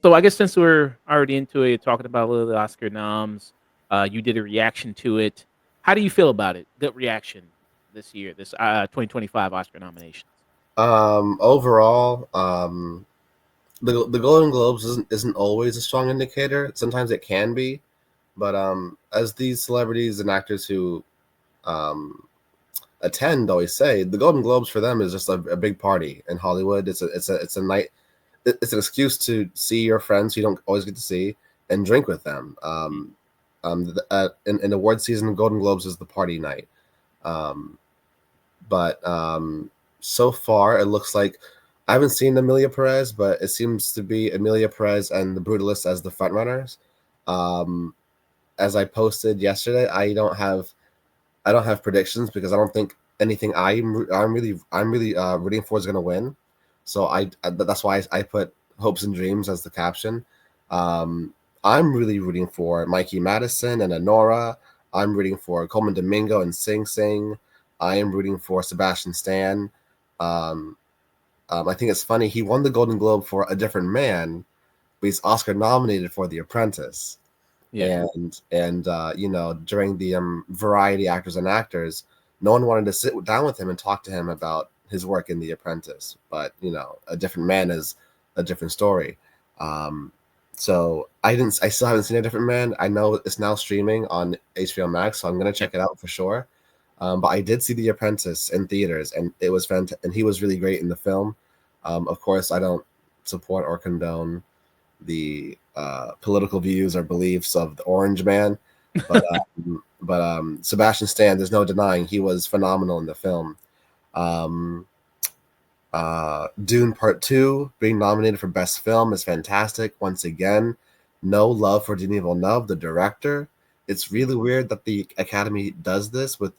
So I guess since we're already into it, talking about a little of the Oscar noms, you did a reaction to it. How do you feel about it? Good reaction this year, this 2025 Oscar nominations. Overall, the Golden Globes isn't always a strong indicator. Sometimes it can be, but as these celebrities and actors who um, attend always say, the Golden Globes for them is just a big party in Hollywood. It's a night. It's an excuse to see your friends who you don't always get to see and drink with them. In award season, Golden Globes is the party night. Um, but so far, it looks like I haven't seen Amelia Perez, but it seems to be Amelia Perez and the Brutalists as the frontrunners. Um, as I posted yesterday, I don't have predictions because I don't think anything I'm really rooting for is going to win. So that's why I put hopes and dreams as the caption. Um, I'm really rooting for Mikey Madison and Honora. I'm rooting for Coleman Domingo and Sing Sing. I am rooting for Sebastian Stan. Um, I think it's funny he won the Golden Globe for A Different Man, but he's Oscar nominated for The Apprentice. Yeah. And during the variety actors and actors, no one wanted to sit down with him and talk to him about his work in The Apprentice. But A Different Man is a different story. Um, so I still haven't seen A Different Man. I know it's now streaming on HBO Max, so I'm gonna check Yep. it out for sure. But I did see The Apprentice in theaters, and it was fantastic. And he was really great in the film. Of course, I don't support or condone the political views or beliefs of the Orange Man, but Sebastian Stan, there's no denying he was phenomenal in the film. Um, Dune Part Two being nominated for Best Film is fantastic. Once again, no love for Denis Villeneuve, the director. It's really weird that the Academy does this with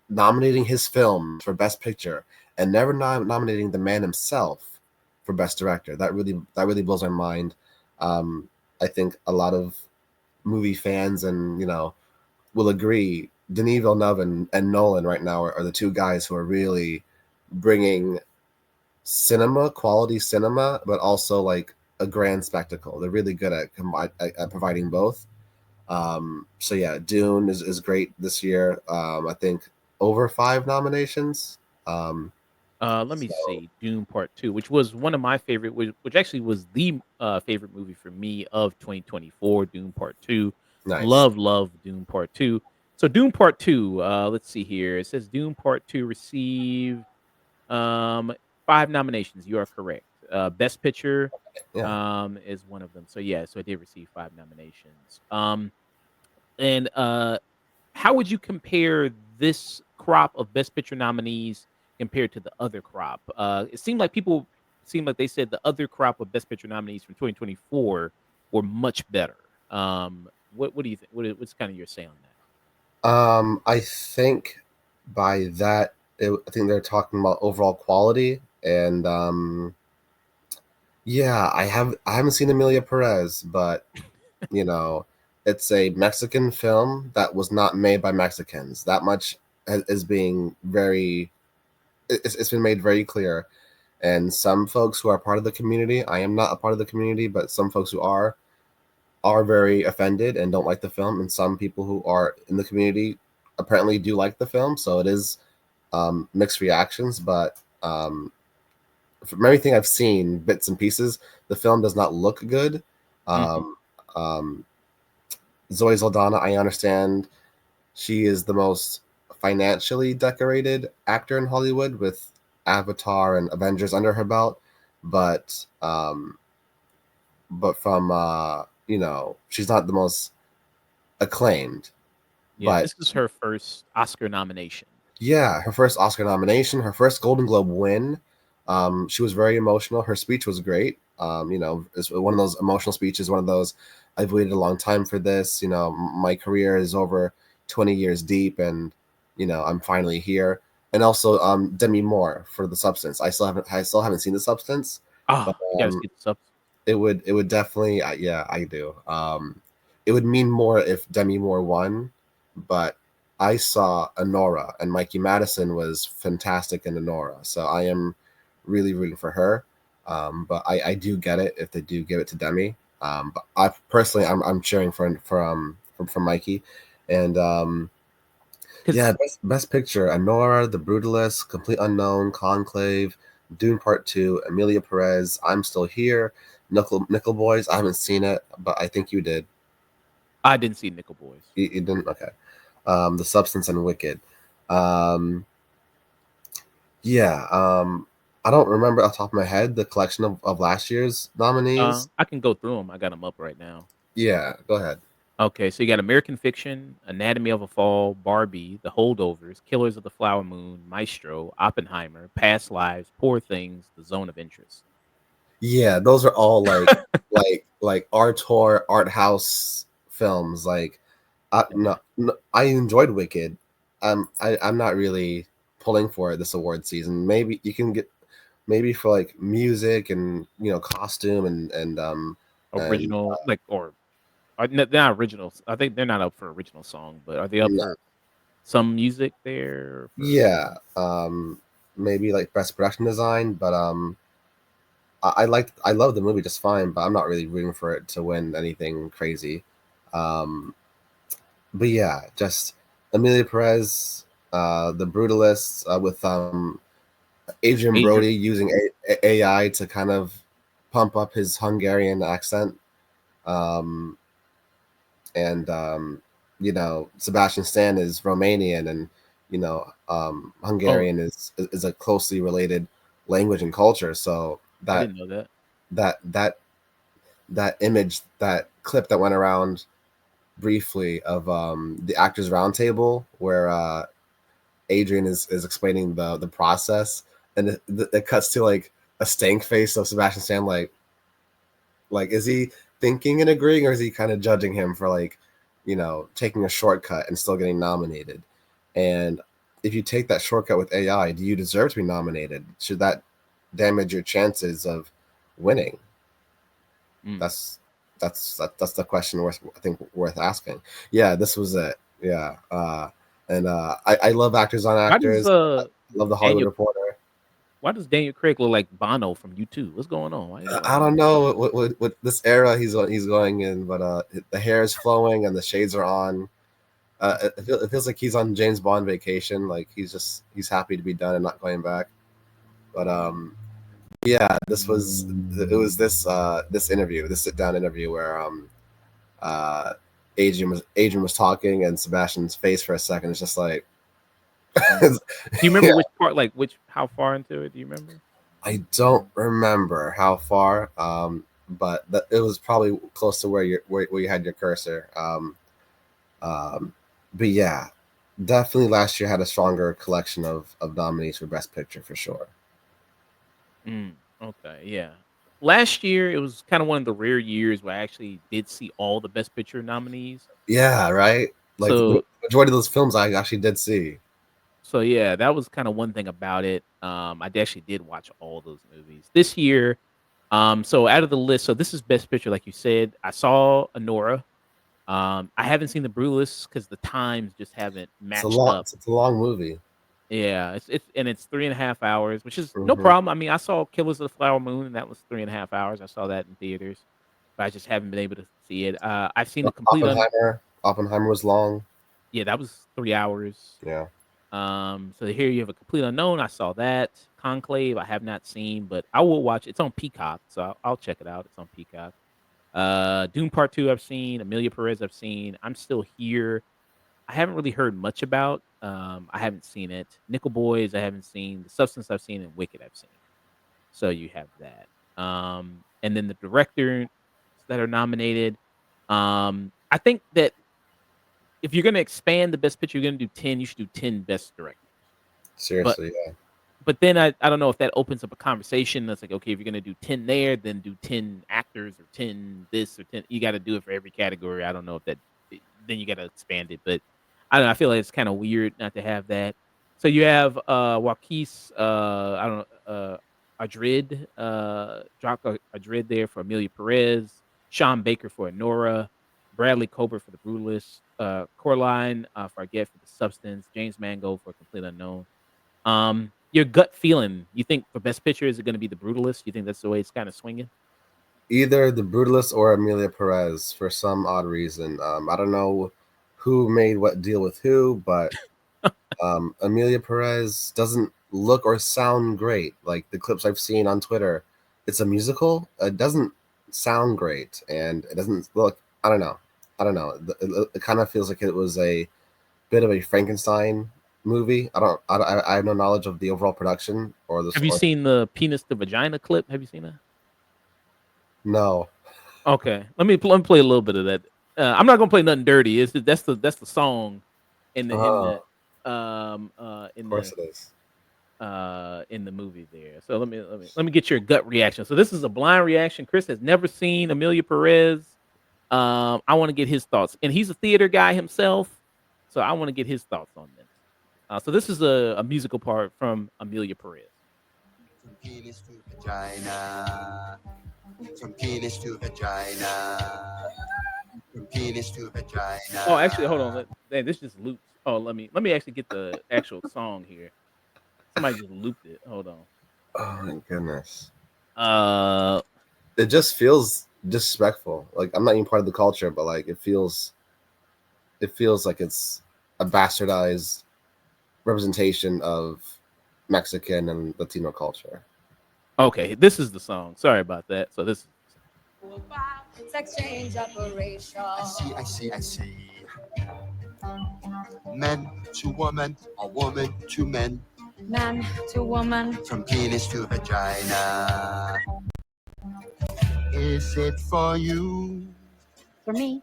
nominating his film for Best Picture and never nominating the man himself for Best Director. That really blows my mind. I think a lot of movie fans and will agree. Denis Villeneuve and Nolan right now are the two guys who are really bringing quality cinema, but also like a grand spectacle. They're really good at providing both. So yeah, Dune is great this year. I think over 5 nominations. Um, Let me so see. Doom Part Two, which was one of my favorite, which actually was the favorite movie for me of 2024. Doom Part Two, nice. love Doom Part Two. So Doom Part Two. Let's see here. It says Doom Part Two received um 5 nominations. You are correct. Best Picture Yeah. is one of them. So yeah, so it did receive 5 nominations. And how would you compare this crop of Best Picture nominees compared to the other crop? It seemed like people seemed like they said the other crop of Best Picture nominees from 2024 were much better. What do you think? What's kind of your say on that? I think by that, I think they're talking about overall quality, and yeah, I haven't seen Amelia Perez, but you know, it's a Mexican film that was not made by Mexicans. That much is being it's been made very clear. And some folks who are part of the community, I am not a part of the community, but some folks who are very offended and don't like the film, and some people who are in the community apparently do like the film. So it is mixed reactions, but from everything I've seen, bits and pieces, the film does not look good. Hmm. Um, um, Zoe Saldana, I understand she is the most financially decorated actor in Hollywood with Avatar and Avengers under her belt, but from she's not the most acclaimed. Yeah, But this is her first Oscar nomination. yeah, her first Oscar nomination, her first Golden Globe win. She was very emotional. Her speech was great. It's one of those emotional speeches. One of those, I've waited a long time for this. My career is over 20 years deep, and I'm finally here. And also, Demi Moore for The Substance. I still haven't seen The Substance, but Ah, you got to see the subs. it would definitely yeah, I do. It would mean more if Demi Moore won, but I saw Honora and Mikey Madison was fantastic in Honora, so I am really rooting for her. But I do get it if they do give it to Demi. But I personally I'm cheering for Mikey, and yeah, Because best picture: Honora, The Brutalist, Complete Unknown, Conclave, Dune Part Two, Amelia Perez, I'm Still Here, Nickel Boys. I haven't seen it, but I think you did. I didn't see Nickel Boys. You didn't? Okay. The Substance and Wicked. Um, yeah. I don't remember off the top of my head the collection of last year's nominees. I can go through them. I got them up right now. Yeah, go ahead. Okay, so you got American Fiction, Anatomy of a Fall, Barbie, The Holdovers, Killers of the Flower Moon, Maestro, Oppenheimer, Past Lives, Poor Things, The Zone of Interest. Yeah, those are all like art house films. Like, Yeah. no, I enjoyed Wicked. I'm not really pulling for this award season. Maybe you can get maybe for like music and costume and Original, like, or they're not originals. I think they're not up for original song, but are they up no, for some music there for? yeah, maybe like best production design. But I love the movie just fine, but I'm not really rooting for it to win anything crazy. Um, but yeah, just Amelia Perez, the Brutalists with Adrian Adrian, Brody using AI to kind of pump up his Hungarian accent, um, and Sebastian Stan is Romanian, and oh, Hungarian is a closely related language and culture. So I that didn't know that. that that that image, that clip that went around briefly of the Actors Roundtable where Adrian is explaining the process, and it cuts to like a stank face of Sebastian Stan, like is he thinking and agreeing, or is he kind of judging him for like taking a shortcut and still getting nominated? And if you take that shortcut with AI, do you deserve to be nominated? Should that damage your chances of winning? Mm. That's the question I think worth asking. Yeah, this was it. Yeah, and I love Actors on Why does Actors. I love the Hollywood Daniel Reporter. why does Daniel Craig look like Bono from U2? What's going on? Why you I doing don't know what this era he's going in, but the hair is flowing and the shades are on. It feels like he's on James Bond vacation. Like he's happy to be done and not going back. But yeah, this interview, this sit down interview where uh, Adrian was talking, and Sebastian's face for a second is just like, that? Do you yeah. remember which part, like, which how far into it, do you remember? I don't remember how far, but it was probably close to where you had your cursor. Um, but yeah, definitely last year had a stronger collection of nominees for Best Picture for sure. Okay, yeah. Last year, it was kinda one of the rare years where I actually did see all the Best Picture nominees. Yeah, right. Like the So majority of those films I actually did see. so, yeah, that was kinda one thing about it. Actually did watch all those movies. This year, so out of the list, so this is Best Picture, like you said. I saw Anora. I haven't seen The Brutalist because the times just haven't matched up. It's a long movie. Yeah, it's 3.5 hours, which is no Hmm. problem. I mean, I saw Killers of the Flower Moon, and that was 3.5 hours. I saw that in theaters, but I just haven't been able to see it. I've seen the complete Oppenheimer was long. yeah, that was 3 hours. Yeah. So here you have a complete unknown. I saw that. Conclave, I have not seen, but I will watch. It's on Peacock, so I'll check it out. It's on Peacock. Dune Part 2 I've seen. Amelia Perez I've seen. I'm Still Here. I haven't really heard much about. I haven't seen it. Nickel Boys I haven't seen. The Substance I've seen, and Wicked I've seen. So you have that. And then the directors that are nominated. I think that if you're going to expand the best picture, you're going to do 10. You should do 10 best directors. But Seriously, yeah. then I don't know if that opens up a conversation that's like, okay, if you're gonna do 10 there, then do 10 actors or 10 this or 10. You got to do it for every category. I don't know if that then you got to expand it, but I don't know. I feel like it's kind of weird not to have that. So you have Waukese. I don't know. Adrid, Jock Adrid there for Amelia Perez, Sean Baker for Honora, Bradley Cooper for The Brutalist, Coraline Farget for The Substance, James Mangold for Complete Unknown. Your gut feeling, you think for Best Picture, is it going to be The Brutalist? You think that's the way it's kind of swinging? Either The Brutalist or Amelia Perez for some odd reason. I don't know who made what deal with who, but Amelia Perez doesn't look or sound great. Like the clips I've seen on Twitter, it's a musical. It doesn't sound great, and it doesn't look. I don't know. I don't know. It kind of feels like it was a bit of a Frankenstein movie. I don't. I have no knowledge of the overall production or the Have you source. seen the penis to vagina clip? Have you seen that? No, Okay, let me play a little bit of that. I'm not gonna play nothing dirty. That's the song in the in oh, the um of course it is. in the movie there. So let me get your gut reaction. So this is a blind reaction. Chris has never seen Amelia Perez. I want to get his thoughts, and he's a theater guy himself, so I want to get his thoughts on this. So this is a musical part from Amelia Perez. From penis to vagina. From penis to vagina. From penis to Oh, actually, hold on. vagina. This just loops. Oh, let me actually get the actual song here. Somebody just looped it. Hold on. Oh my goodness. Uh, It just feels disrespectful. Like I'm not even part of the culture, but like it feels like it's a bastardized representation of Mexican and Latino culture. okay, this is the song. Sorry about that. So this is Sex change operation. I see, I see. Men to woman, or woman to men. Man to woman. From penis to vagina. Is it for you? For me.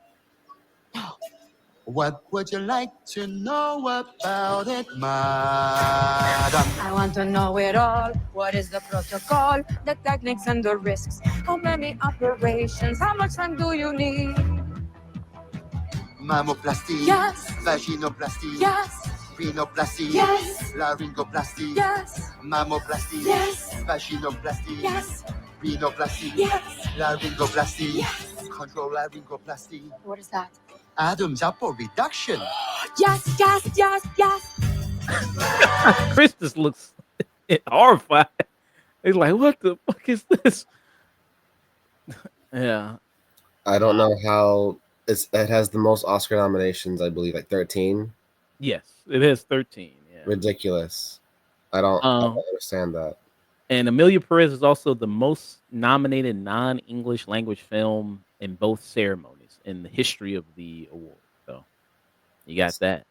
What would you like to know about it, madam? I want to know it all. What is the protocol, the techniques and the risks? How many operations? How much time do you need? Mammoplasty. Yes. Vaginoplasty. Yes. Rhinoplasty. Yes. Laryngoplasty. Yes. Mammoplasty. Yes. Vaginoplasty. Yes. Rhinoplasty. Yes. Laryngoplasty. Yes. Control laryngoplasty. What is that? Adam's apple reduction. Yes, yes, yes, yes. Chris just looks horrified. He's like, "What the fuck is this?" Yeah. I don't know how it has the most Oscar nominations, I believe, like 13. Yes, it has 13. Yeah. Ridiculous. I don't Um, understand that. and Amelia Perez is also the most nominated non-English language film in both ceremonies in the history of the award. So you got that.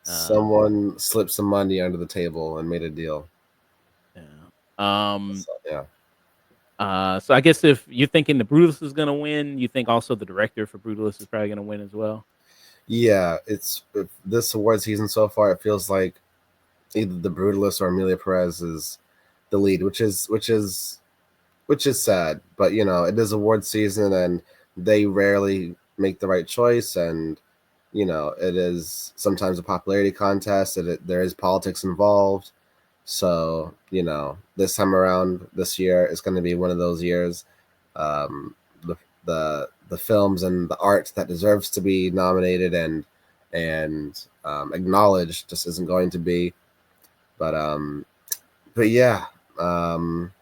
Um, Someone slipped some money under the table and made a deal. yeah. Um, So, yeah. so I guess if you're thinking the Brutalist is gonna win, you think also the director for Brutalist is probably gonna win as well. Yeah, this award season so far, it feels like either the Brutalist or Amelia Perez is the lead, which is sad. But it is award season, and they rarely make the right choice, and it is sometimes a popularity contest, and there is politics involved. So this time around, this year is going to be one of those years. Um, the the films and the art that deserves to be nominated and acknowledged just isn't going to be. But yeah. Um,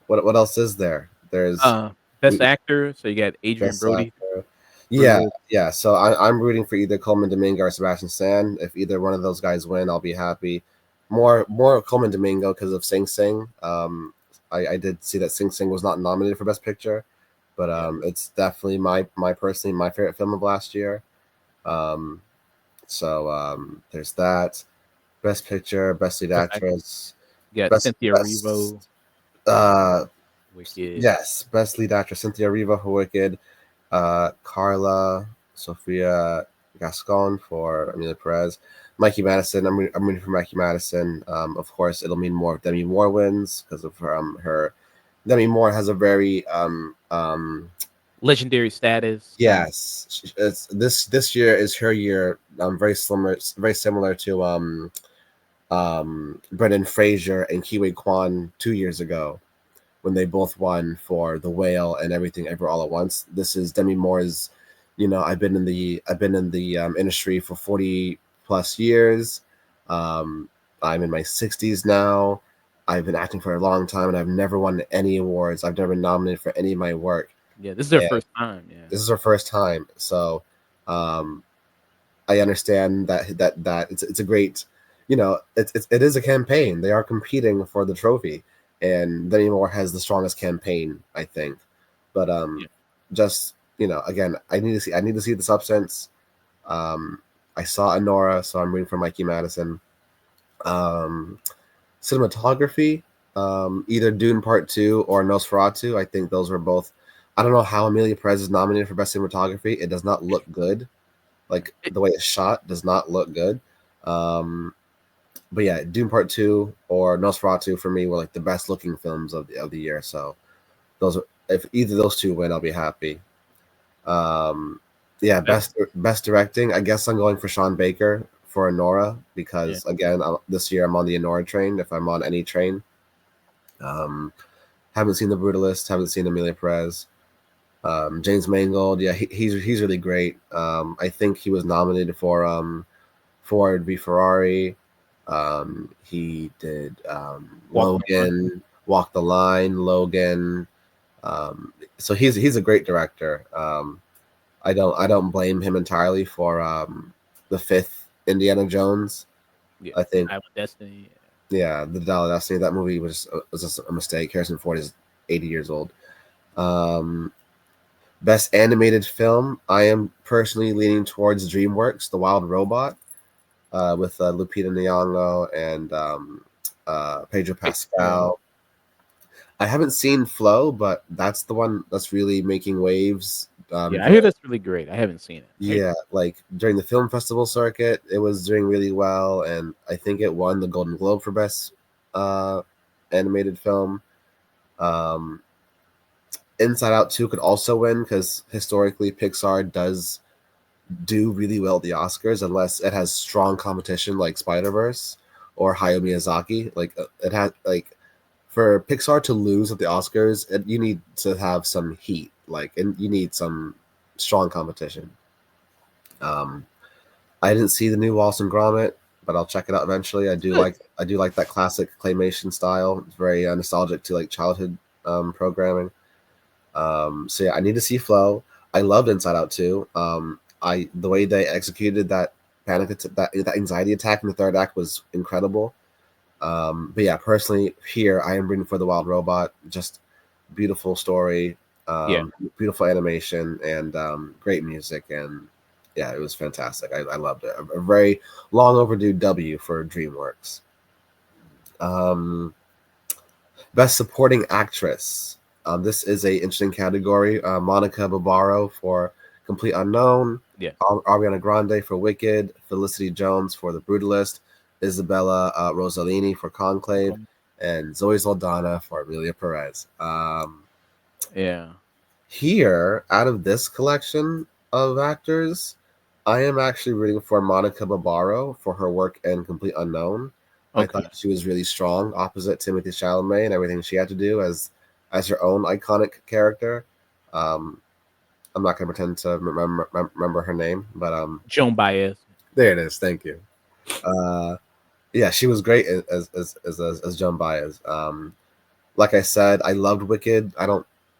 what else is there? There's Uh, Best we actor. So you got Adrian best Brody actor. for Yeah, Brutalist. yeah. So I'm rooting for either Coleman Domingo or Sebastian Stan. If either one of those guys win, I'll be happy. More Coleman Domingo because of Sing Sing. I did see that Sing Sing was not nominated for Best Picture, but Yeah. it's definitely my personally my favorite film of last year. Um, so there's that. Best Picture, Best Lead Best actor. Actress, You got Best Cynthia Best. Erivo, Uh, Wicked. yes, Best Lead Actress Cynthia Erivo for Wicked, Carla Sofia Gascon for Amelia Perez, Mikey Madison. I'm rooting for Mikey Madison. Of course, it'll mean more if Demi Moore wins because of her. Demi Moore has a very Legendary status. Kind of. yes. This year is her year. Very similar to Brendan Fraser and Kiwi Kwan 2 years ago when they both won for The Whale and Everything Ever All at Once. This is Demi Moore's. I've been in the industry for 40 plus years. Um, I'm in my 60s now. I've been acting for a long time, and I've never won any awards. I've never been nominated for any of my work. Yeah, this is their And first time. Yeah. this is her first time, so um, I understand that it's a great, it is a campaign. They are competing for the trophy, and Demi Moore has the strongest campaign, I think. But Yeah. just again, I need to see the substance. Um, I saw Anora, so I'm rooting for Mikey Madison. Um, Cinematography, either Dune Part Two or Nosferatu. I think those were both. I don't know how Amelia Perez is nominated for best cinematography. It does not look good. Like It- the way it's shot does not look good. Um, but yeah, Dune Part Two or Nosferatu for me were like the best looking films of the year. So those are, if either of those two win, I'll be happy. Um, yeah, that- best directing. I guess I'm going for Sean Baker for Anora yeah. because again, this year I'm on the Anora train. If I'm on any train, um, haven't seen The Brutalist. Haven't seen Amelia Perez. James Mangold, yeah, he's really great. I think he was nominated for Ford v Ferrari. He did Walk the line. Logan, Walk the Line, Logan. So he's a great director. I don't blame him entirely for the fifth Indiana Jones. Yeah. I think, I have Destiny. yeah, the Dollar Destiny, that movie was just a mistake. Harrison Ford is 80 years old. Um, Best animated film, I am personally leaning towards DreamWorks, The Wild Robot, with Lupita Nyong'o and Pedro Yeah. Pascal. I haven't seen Flow, but that's the one that's really making waves. Yeah, I During, hear that's really great. I haven't seen it. yeah, like during the film festival circuit, it was doing really well, and I think it won the Golden Globe for best uh, animated film. Um, Inside Out 2 could also win because historically Pixar does do really well at the Oscars unless it has strong competition like Spider Verse or Hayao Miyazaki. Like it has like for Pixar to lose at the Oscars, you need to have some heat, like, and you need some strong competition. Um, I didn't see the new Wallace and Gromit, but I'll check it out eventually. Good. I do like that classic claymation style. It's very nostalgic to like childhood programming. So yeah, I need to see Flow. I loved Inside Out too. I the way they executed that that anxiety attack in the third act was incredible. But yeah, personally, here I am rooting for the Wild Robot. Just beautiful story, Yeah. beautiful animation, and great music. And yeah, it was fantastic. I loved it. A very long overdue W for DreamWorks. Um, Best Supporting Actress. This is a interesting category. Monica Barbaro for Complete Unknown, Yeah. Ariana Grande for Wicked, Felicity Jones for The Brutalist, Isabella Rossellini for Conclave, and Zoe Saldana for Amelia Perez. Yeah. Here, out of this collection of actors, I am actually rooting for Monica Barbaro for her work in Complete Unknown. I Okay. thought she was really strong opposite Timothy Chalamet and everything she had to do as her own iconic character. Um, I'm not going to pretend to remember her name, but Joan Baez. there it is. Thank you. Uh, yeah, she was great as Joan Baez. Like I said, I loved Wicked.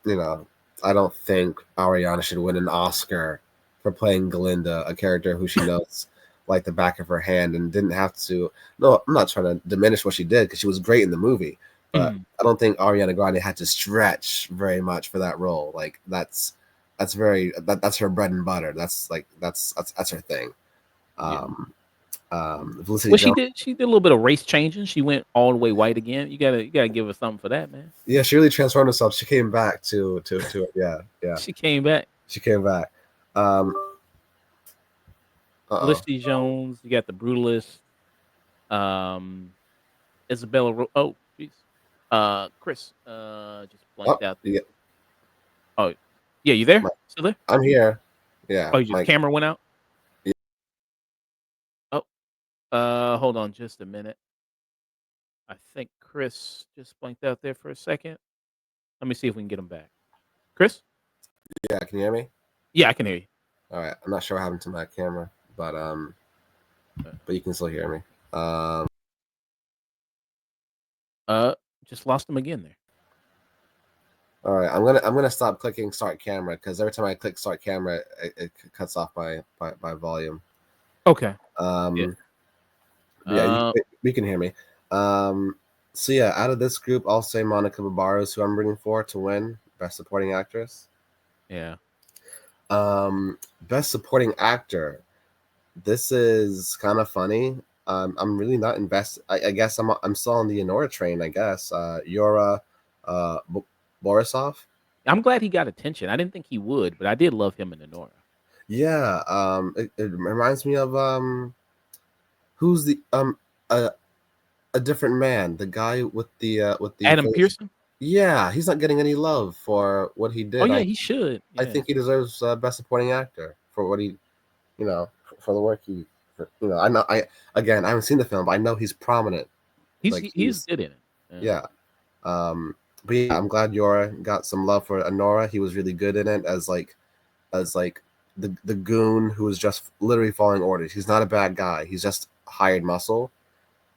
You know, I don't think Ariana should win an Oscar for playing Glinda, a character who she knows like the back of her hand, and didn't have to. No, I'm not trying to diminish what she did because she was great in the movie, but Mhm. I don't think Ariana Grande had to stretch very much for that role. Like that's her bread and butter. That's her thing. Yeah. Um, Felicity Well, Jones. she did a little bit of race changing. She went all the way white again. You gotta give her something for that, man. Yeah, she really transformed herself. She came back to yeah, yeah. She came back. She came back. Um, uh-oh. Felicity Jones. You got the Brutalist. Um, Isabella. Oh, jeez. Chris. Just Oh, blanked out there. yeah, Oh, yeah. You there? Still there? I'm here. Yeah, Oh, your Mike. camera went out. Oh, hold on just a minute. I think Chris just blanked out there for a second. Let me see if we can get him back. Chris? Yeah, can you hear me? Yeah, I can hear you. All right. I'm not sure what happened to my camera, Uh, but you can still hear me. Um, uh, just lost him again there. all right. I'm gonna stop clicking start camera because every time I click start camera, it cuts off my volume. Okay. Yeah. Um, but yeah, Uh, you can hear me. Um, so yeah, out of this group, I'll say Monica Barbaro, who I'm rooting for to win Best Supporting Actress. yeah. Best Supporting Actor. This is kind of funny. I'm really not invested. I guess I'm still on the Enora train. I guess Yura Borisov. I'm glad he got attention. I didn't think he would, but I did love him in Nora. Yeah. It reminds me of who's the a a different man, the guy with the Adam face. Pearson? Yeah, he's not getting any love for what he Oh did. yeah, he should. I Yeah. think he deserves Best Supporting Actor for what he, for the work he, I know I haven't seen the film, but I know he's prominent. Like He's he's good in it. yeah. Um, but yeah, I'm glad Yora got some love for Honora. He was really good in it as like the goon who was just literally following orders. He's not a bad guy. He's just hired muscle.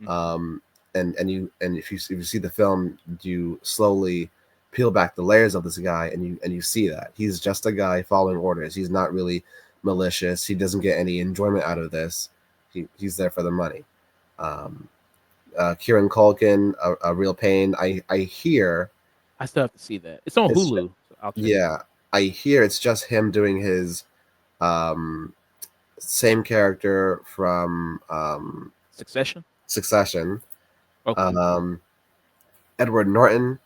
Mhm. Um, and if you see the film, you slowly peel back the layers of this guy, and you see that he's just a guy following orders. He's not really malicious. He doesn't get any enjoyment out of this. He's there for the money. Um, Kieran Culkin, a real pain. I hear I still have to see that. It's on it's Hulu, so I'll check it out. yeah, I hear it's just him doing his um, same character from Succession? Succession. Okay. Um, Edward Norton,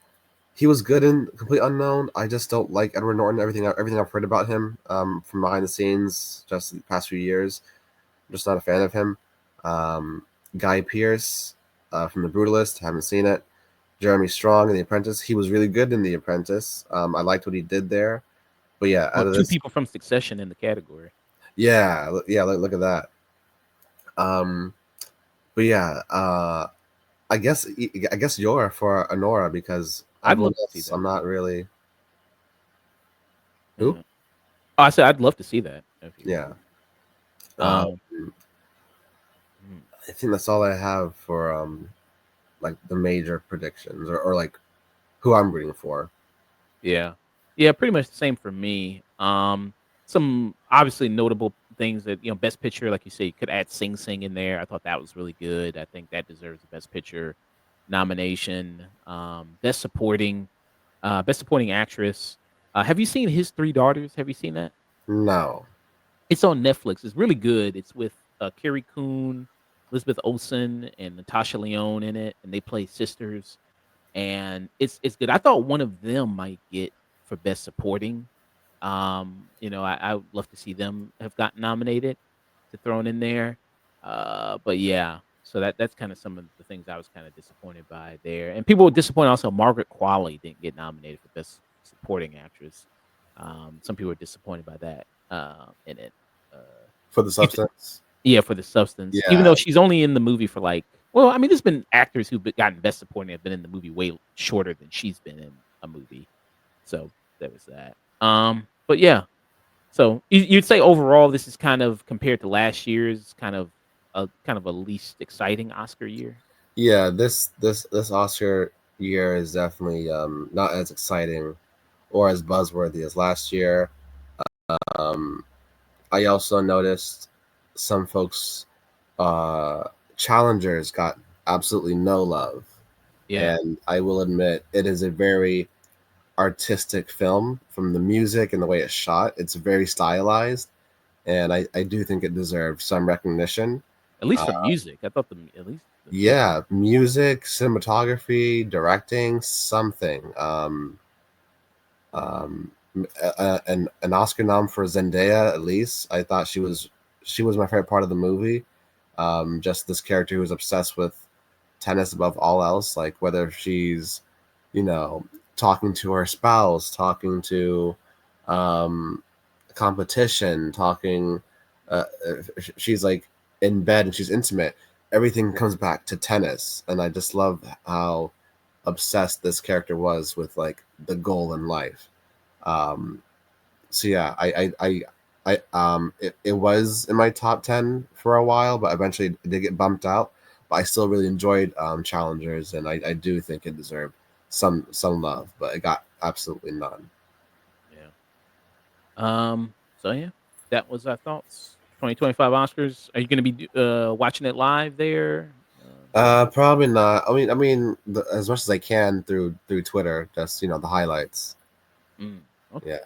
he was good in Complete Unknown. I just don't like Edward Norton. Everything I've heard about him from behind the scenes, just the past few years, I'm just not a fan of him. Um, Guy Pearce from The Brutalist, haven't seen it. Jeremy Strong in The Apprentice, he was really good in The Apprentice. I liked what he did there. But yeah, Well, out of two this, people from Succession in the category. yeah, look at that. Um, but yeah, I guess you're for Honora because I'd everyone love to see else, that. I'm not really. Who? Mhm. Oh, I said I'd love to see that if you Yeah. Um, um mm, I think that's all I have for like the major predictions or like who I'm rooting for. yeah. Yeah, pretty much the same for me. Some obviously notable things that, Best Picture, like you say, you could add Sing Sing in there. I thought that was really good. I think that deserves a Best Picture nomination. Best Supporting Actress. Have you seen His Three Daughters? Have you seen that? No. It's on Netflix. It's really good. It's with Carrie Coon, Elizabeth Olsen, and Natasha Lyonne in it, and they play sisters. And it's good. I thought one of them might get for Best Supporting. I would love to see them have gotten nominated to thrown in there. But yeah, so that's kind of some of the things I was kind of disappointed by there. And people were disappointed also Margaret Qualley didn't get nominated for Best Supporting Actress. Some people were disappointed by that in it. Uh, For the you substance? Yeah, for The Substance, even Yeah. though she's only in the movie for, like well, I mean, there's been actors who've gotten Best Supporting have been in the movie way shorter than she's been in a movie. So, there was that. But yeah, so you'd say overall this is kind of compared to last year's kind of a least exciting Oscar year? Yeah, this Oscar year is definitely not as exciting or as buzzworthy as last year. Um, I also noticed some folks uh challengers got absolutely no love. Yeah. And I will admit it is a very artistic film from the music and the way it's shot. It's very stylized, and I do think it deserves some recognition. At least Uh, for music. I thought at least the music. yeah, music, cinematography, directing, something. Um, an Oscar nom for Zendaya at least. I thought she was my favorite part of the movie. Just this character who was obsessed with tennis above all else, like whether she's, you know, talking to her spouse, talking to um, competition, talking. She's like in bed and she's intimate. everything comes back to tennis, and I just love how obsessed this character was with like the goal in life. Um, so yeah, it was in my top 10 for a while, but eventually it did get bumped out. But I still really enjoyed Challengers, and I do think it deserved some love, but it got absolutely none. Yeah. So yeah, that was our thoughts. 2025 Oscars. Are you going to be watching it live there? Probably not. As much as I can through Twitter, just the highlights. Mm, okay. Yeah.